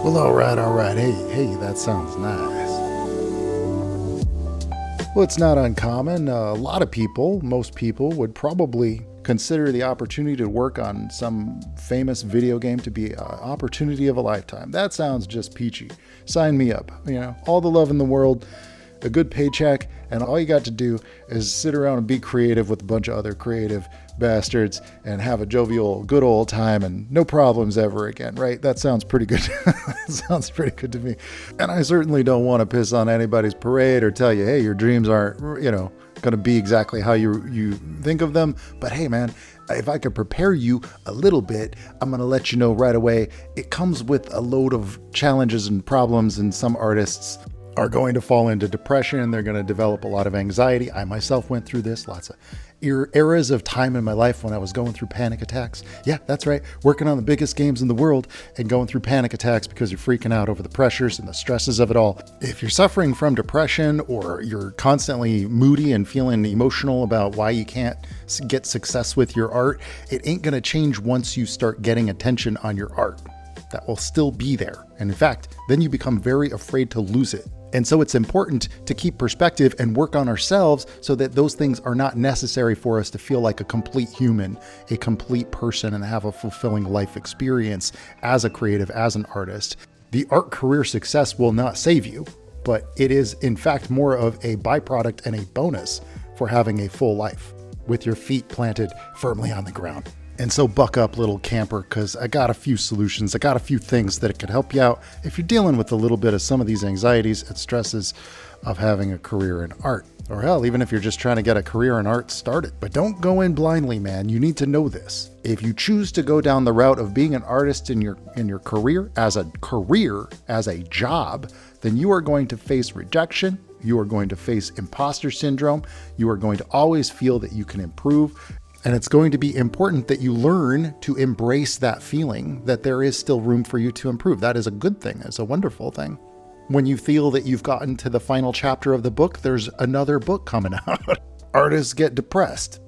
Well, all right. Hey, that sounds nice. Well, it's not uncommon. A lot of people, most people, would probably consider the opportunity to work on some famous video game to be an opportunity of a lifetime. That sounds just peachy. Sign me up. All the love in the world, a good paycheck, and all you got to do is sit around and be creative with a bunch of other creative bastards and have a jovial, good old time and no problems ever again, right? That sounds pretty good. Sounds pretty good to me. And I certainly don't want to piss on anybody's parade or tell you, hey, your dreams aren't, going to be exactly how you think of them. But hey, man, if I could prepare you a little bit, I'm going to let you know right away. It comes with a load of challenges and problems, and some artists are going to fall into depression. They're going to develop a lot of anxiety. I myself went through this, lots of eras of time in my life when I was going through panic attacks. Yeah, that's right. Working on the biggest games in the world and going through panic attacks because you're freaking out over the pressures and the stresses of it all. If you're suffering from depression, or you're constantly moody and feeling emotional about why you can't get success with your art, it ain't going to change once you start getting attention on your art. That will still be there. And in fact, then you become very afraid to lose it. And so it's important to keep perspective and work on ourselves so that those things are not necessary for us to feel like a complete human, a complete person, and have a fulfilling life experience as a creative, as an artist. The art career success will not save you, but it is in fact more of a byproduct and a bonus for having a full life with your feet planted firmly on the ground. And so buck up, little camper, because I got a few solutions. I got a few things that could help you out if you're dealing with a little bit of some of these anxieties and stresses of having a career in art. Or hell, even if you're just trying to get a career in art started. But don't go in blindly, man. You need to know this. If you choose to go down the route of being an artist in your career, as a job, then you are going to face rejection. You are going to face imposter syndrome. You are going to always feel that you can improve. And it's going to be important that you learn to embrace that feeling that there is still room for you to improve. That is a good thing. It's a wonderful thing. When you feel that you've gotten to the final chapter of the book, there's another book coming out. Artists get depressed.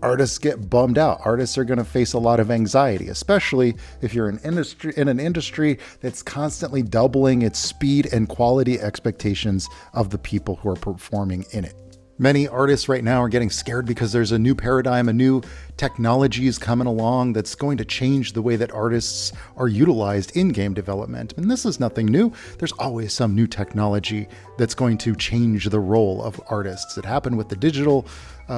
Artists get bummed out. Artists are going to face a lot of anxiety, especially if you're in an industry that's constantly doubling its speed and quality expectations of the people who are performing in it. Many artists right now are getting scared because there's a new paradigm, a new technology is coming along that's going to change the way that artists are utilized in game development. And this is nothing new. There's always some new technology that's going to change the role of artists. It happened with the digital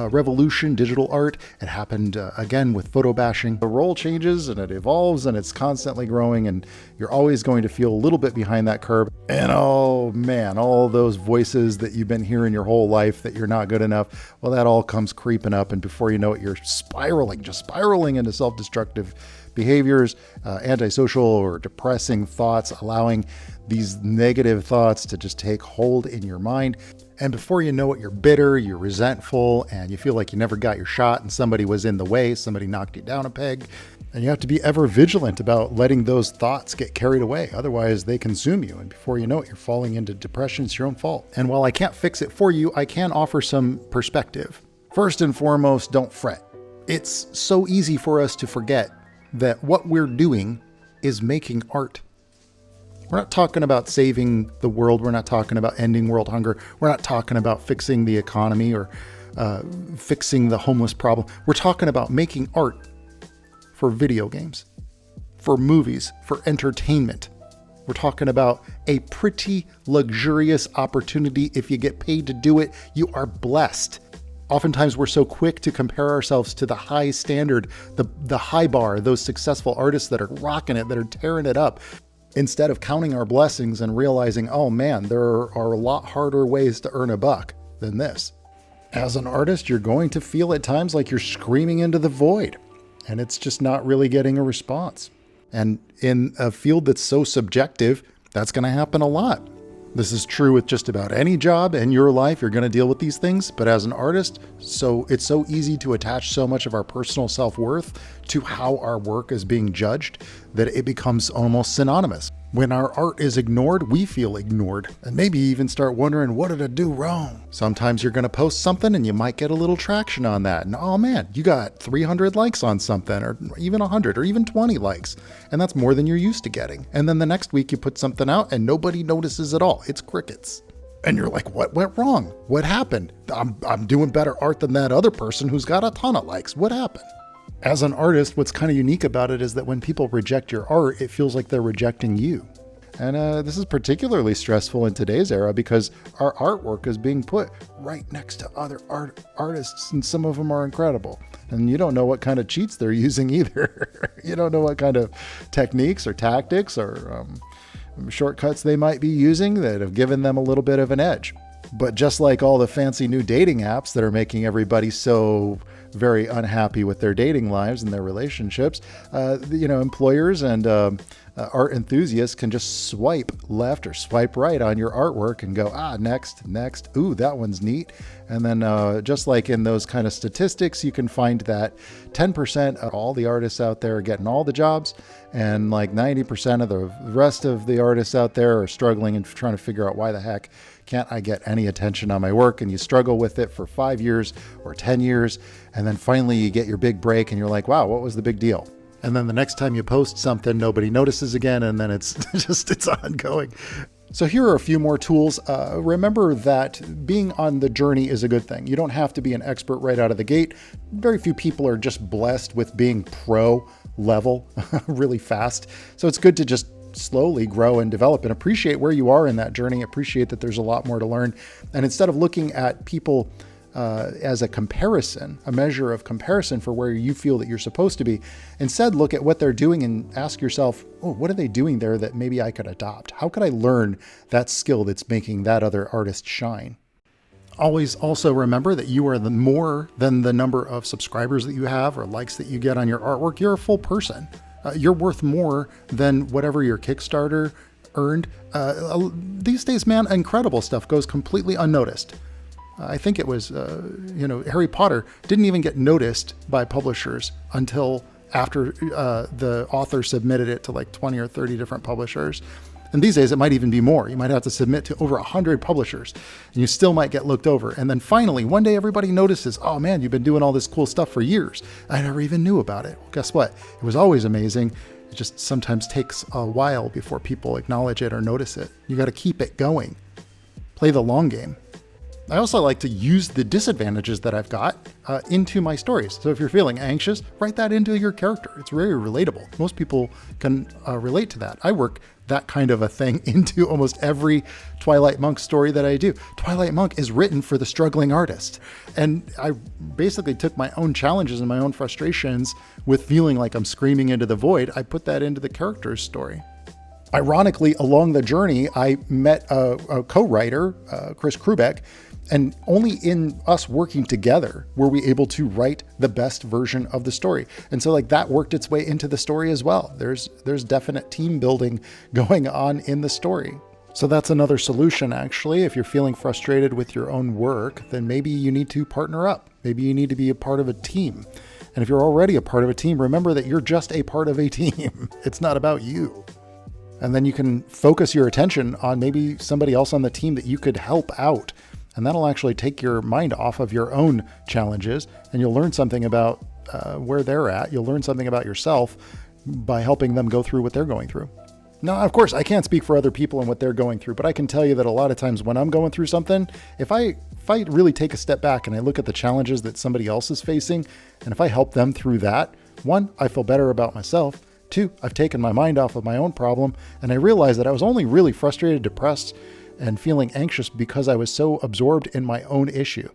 revolution, digital art. It happened again with photo bashing. The role changes and it evolves and it's constantly growing, and you're always going to feel a little bit behind that curve. And oh man, all those voices that you've been hearing your whole life that you're not good enough, well, that all comes creeping up, and before you know it, you're spiraling into self-destructive behaviors, antisocial or depressing thoughts, allowing these negative thoughts to just take hold in your mind. And before you know it, you're bitter, you're resentful, and you feel like you never got your shot and somebody was in the way, somebody knocked you down a peg. And you have to be ever vigilant about letting those thoughts get carried away. Otherwise, they consume you. And before you know it, you're falling into depression. It's your own fault. And while I can't fix it for you, I can offer some perspective. First and foremost, don't fret. It's so easy for us to forget that what we're doing is making art. We're not talking about saving the world. We're not talking about ending world hunger. We're not talking about fixing the economy or fixing the homeless problem. We're talking about making art for video games, for movies, for entertainment. We're talking about a pretty luxurious opportunity. If you get paid to do it, you are blessed. Oftentimes we're so quick to compare ourselves to the high standard, the high bar, those successful artists that are rocking it, that are tearing it up, instead of counting our blessings and realizing, oh man, there are a lot harder ways to earn a buck than this. As an artist, you're going to feel at times like you're screaming into the void, and it's just not really getting a response. And in a field that's so subjective, that's going to happen a lot. This is true with just about any job in your life. You're going to deal with these things. But as an artist, it's so easy to attach so much of our personal self-worth to how our work is being judged that it becomes almost synonymous. When our art is ignored, we feel ignored and maybe even start wondering, what did I do wrong? Sometimes you're going to post something and you might get a little traction on that. And oh man, you got 300 likes on something, or even 100 or even 20 likes. And that's more than you're used to getting. And then the next week you put something out and nobody notices at all. It's crickets. And you're like, what went wrong? What happened? I'm doing better art than that other person who's got a ton of likes. What happened? As an artist, what's kind of unique about it is that when people reject your art, it feels like they're rejecting you. And this is particularly stressful in today's era because our artwork is being put right next to other artists, and some of them are incredible. And you don't know what kind of cheats they're using either. You don't know what kind of techniques or tactics or shortcuts they might be using that have given them a little bit of an edge. But just like all the fancy new dating apps that are making everybody so very unhappy with their dating lives and their relationships, employers and art enthusiasts can just swipe left or swipe right on your artwork and go, next. Ooh, that one's neat. And then just like in those kind of statistics, you can find that 10% of all the artists out there are getting all the jobs, and like 90% of the rest of the artists out there are struggling and trying to figure out why the heck can't I get any attention on my work? And you struggle with it for 5 years or 10 years. And then finally you get your big break and you're like, wow, what was the big deal? And then the next time you post something, nobody notices again. And then it's ongoing. So here are a few more tools. Remember that being on the journey is a good thing. You don't have to be an expert right out of the gate. Very few people are just blessed with being pro level really fast. So it's good to just slowly grow and develop and appreciate where you are in that journey. Appreciate that there's a lot more to learn. And instead of looking at people as a comparison, a measure of comparison for where you feel that you're supposed to be, instead look at what they're doing and ask yourself, what are they doing there that maybe I could adopt? How could I learn that skill that's making that other artist shine? Always also remember that you are more than the number of subscribers that you have or likes that you get on your artwork. You're a full person. You're worth more than whatever your Kickstarter earned. These days, man, incredible stuff goes completely unnoticed. I think it was, Harry Potter didn't even get noticed by publishers until after the author submitted it to like 20 or 30 different publishers. And these days it might even be more. You might have to submit to over 100 publishers and you still might get looked over. And then finally, one day everybody notices, oh man, you've been doing all this cool stuff for years. I never even knew about it. Well, guess what? It was always amazing. It just sometimes takes a while before people acknowledge it or notice it. You got to keep it going. Play the long game. I also like to use the disadvantages that I've got into my stories. So if you're feeling anxious, write that into your character. It's very relatable. Most people can relate to that. I work that kind of a thing into almost every Twilight Monk story that I do. Twilight Monk is written for the struggling artist. And I basically took my own challenges and my own frustrations with feeling like I'm screaming into the void. I put that into the character's story. Ironically, along the journey, I met a co-writer, Chris Krubeck, and only in us working together were we able to write the best version of the story. And so like that worked its way into the story as well. There's definite team building going on in the story. So that's another solution, actually. If you're feeling frustrated with your own work, then maybe you need to partner up. Maybe you need to be a part of a team. And if you're already a part of a team, remember that you're just a part of a team. It's not about you. And then you can focus your attention on maybe somebody else on the team that you could help out. And that'll actually take your mind off of your own challenges, and you'll learn something about where they're at. You'll learn something about yourself by helping them go through what they're going through. Now, of course, I can't speak for other people and what they're going through, but I can tell you that a lot of times when I'm going through something, if I really take a step back and I look at the challenges that somebody else is facing, and if I help them through that, 1, I feel better about myself. 2, I've taken my mind off of my own problem, and I realized that I was only really frustrated, depressed, and feeling anxious because I was so absorbed in my own issue.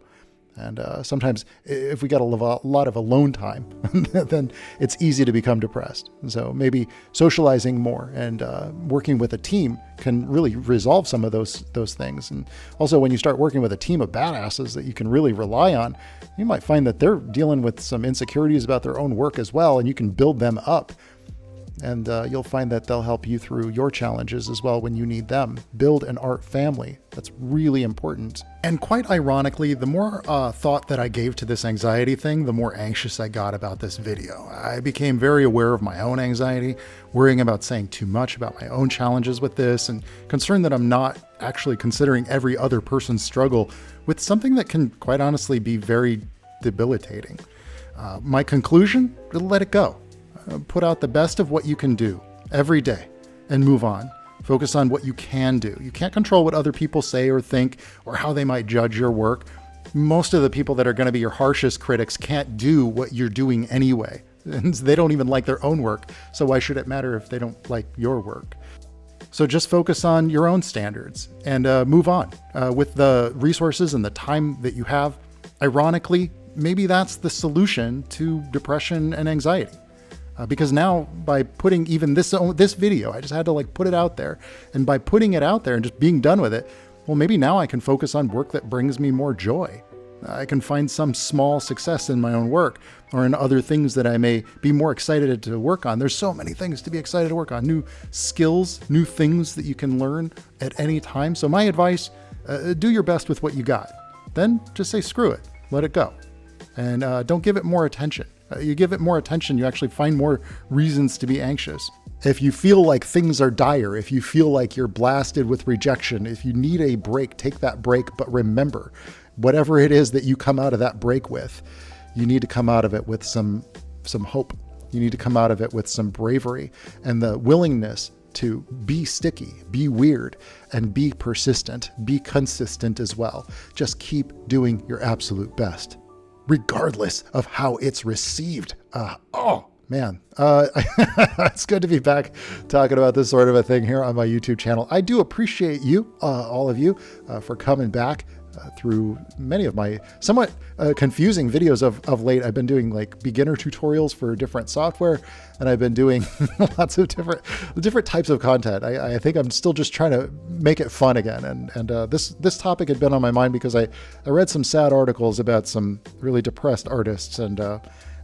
And sometimes if we got a lot of alone time, then it's easy to become depressed. So maybe socializing more and working with a team can really resolve some of those things. And also when you start working with a team of badasses that you can really rely on, you might find that they're dealing with some insecurities about their own work as well, and you can build them up. And you'll find that they'll help you through your challenges as well when you need them. Build an art family. That's really important. And quite ironically, the more thought that I gave to this anxiety thing, the more anxious I got about this video. I became very aware of my own anxiety, worrying about saying too much about my own challenges with this, and concerned that I'm not actually considering every other person's struggle with something that can quite honestly be very debilitating. My conclusion, let it go. Put out the best of what you can do every day and move on. Focus on what you can do. You can't control what other people say or think or how they might judge your work. Most of the people that are going to be your harshest critics can't do what you're doing anyway. And they don't even like their own work. So why should it matter if they don't like your work? So just focus on your own standards and move on with the resources and the time that you have. Ironically, maybe that's the solution to depression and anxiety. Because now by putting even this video, I just had to like put it out there. And by putting it out there and just being done with it, well, maybe now I can focus on work that brings me more joy. I can find some small success in my own work or in other things that I may be more excited to work on. There's so many things to be excited to work on, new skills, new things that you can learn at any time. So my advice, do your best with what you got. Then just say, screw it, let it go. And don't give it more attention. You give it more attention, you actually find more reasons to be anxious. If you feel like things are dire, if you feel like you're blasted with rejection, if you need a break, take that break. But remember, whatever it is that you come out of that break with, you need to come out of it with some hope. You need to come out of it with some bravery and the willingness to be sticky, be weird, and be persistent, be consistent as well. Just keep doing your absolute best, regardless of how it's received. Oh man, it's good to be back talking about this sort of a thing here on my YouTube channel. I do appreciate you, all of you, for coming back through many of my somewhat confusing videos of late. I've been doing like beginner tutorials for different software, and I've been doing lots of different types of content. I think I'm still just trying to make it fun again. And this topic had been on my mind because I read some sad articles about some really depressed artists, and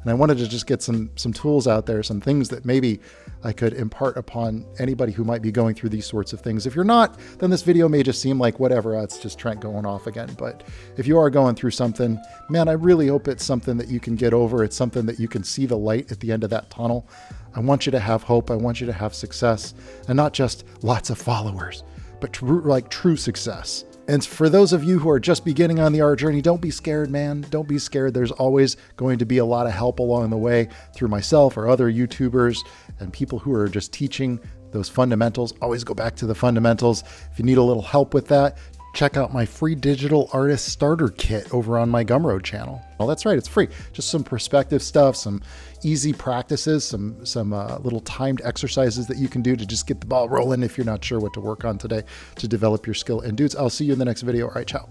I wanted to just get some tools out there, some things that maybe I could impart upon anybody who might be going through these sorts of things. If you're not, then this video may just seem like whatever, it's just Trent going off again. But if you are going through something, man, I really hope it's something that you can get over. It's something that you can see the light at the end of that tunnel. I want you to have hope. I want you to have success, and not just lots of followers, but true success. And for those of you who are just beginning on the art journey, don't be scared, man. Don't be scared. There's always going to be a lot of help along the way through myself or other YouTubers and people who are just teaching those fundamentals. Always go back to the fundamentals. If you need a little help with that, check out my free digital artist starter kit over on my Gumroad channel. Well, that's right, it's free. Just some perspective stuff, some easy practices, some little timed exercises that you can do to just get the ball rolling if you're not sure what to work on today to develop your skill. And dudes, I'll see you in the next video. All right, ciao.